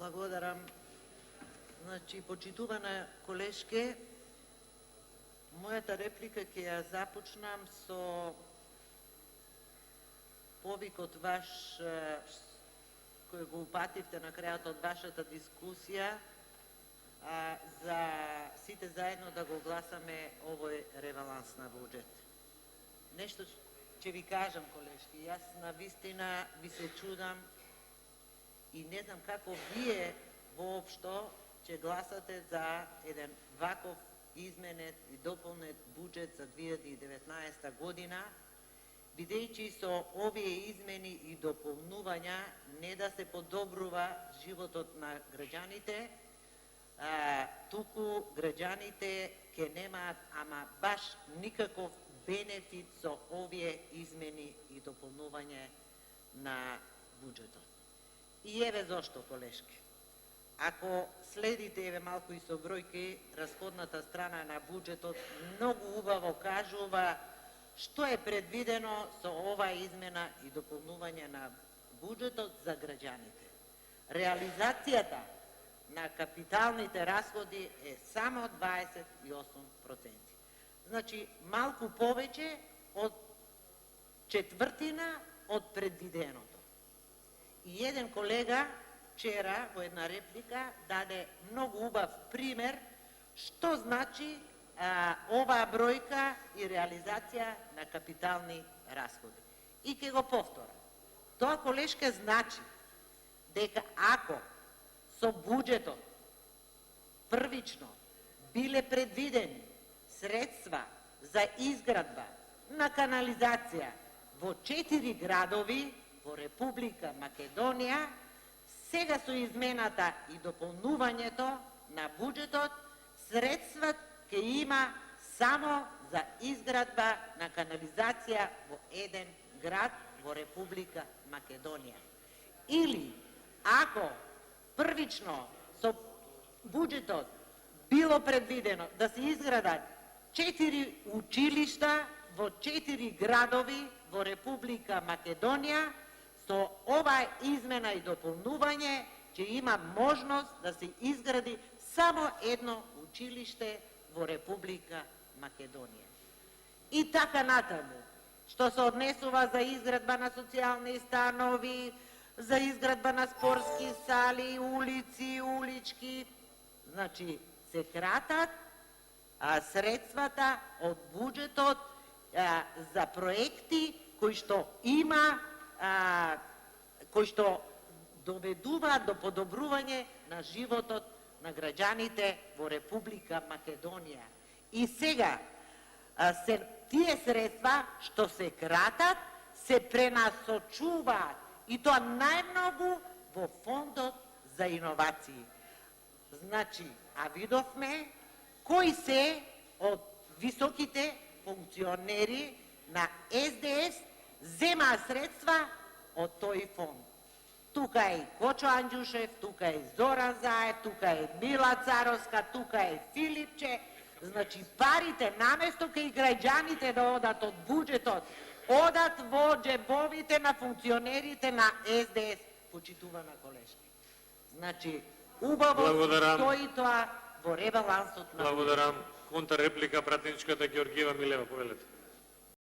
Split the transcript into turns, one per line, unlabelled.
Благодарам. Значи, почитувана колешке, мојата реплика ќе ја започнам со повикот ваш кој го упативте на крајот од вашата дискусија за сите заедно да го гласаме овој ребаланс на буџет. Нешто ќе ви кажам, колешки, јас навистина ви се чудам и не знам како вие воопшто ќе гласате за еден ваков изменет и дополнет буџет за 2019 година, бидејќи со овие измени и дополнувања не да се подобрува животот на граѓаните, туку граѓаните ќе немаат ама баш никаков бенефит со овие измени и дополнување на буџетот. И еве зошто, колешки. Ако следите еве малку и со бројки, расходната страна на буџетот многу убаво кажува што е предвидено со оваа измена и дополнување на буџетот за граѓаните. Реализацијата на капиталните расходи е само 28%. Значи, малку повеќе од четвртина од предвиденото. И еден колега вчера во една реплика даде многу убав пример што значи оваа бројка и реализација на капитални расходи. И ќе го повторам. Тоа, колешке, значи дека ако со буџетот првично биле предвидени средства за изградба на канализација во 4 градови во Република Македонија, сега со измената и дополнувањето на буџетот, средства ќе има само за изградба на канализација во еден град во Република Македонија. Или, ако првично со буџетот било предвидено да се изградат 4 училишта во 4 градови во Република Македонија, со оваа измена и дополнување ќе има можност да се изгради само едно училиште во Република Македонија. И така натаму, што се однесува за изградба на социјални станови, за изградба на спортски сали, улици, улички, значи се кратат средствата од буџетот за проекти кои што кои што доведуваат до подобрување на животот на граѓаните во Република Македонија. И сега, тие средства што се кратат, се пренасочуваат, и тоа најмногу во фондот за иновации. Значи, видовме кои се од високите функционери на СДС земаа средства од тој фонд. Тука е Кочо Анџушев, тука е Зоран Заев, тука е Мила Царовска, тука е Филипче. Значи, парите, наместо кај граѓаните да одат од буџетот, одат во џебовите на функционерите на СДС, почитувана колешки. Значи, убаво стои тоа во ребалансот на...
Благодарам. Контрареплика, пратеничката Георгиева Милева, повелете.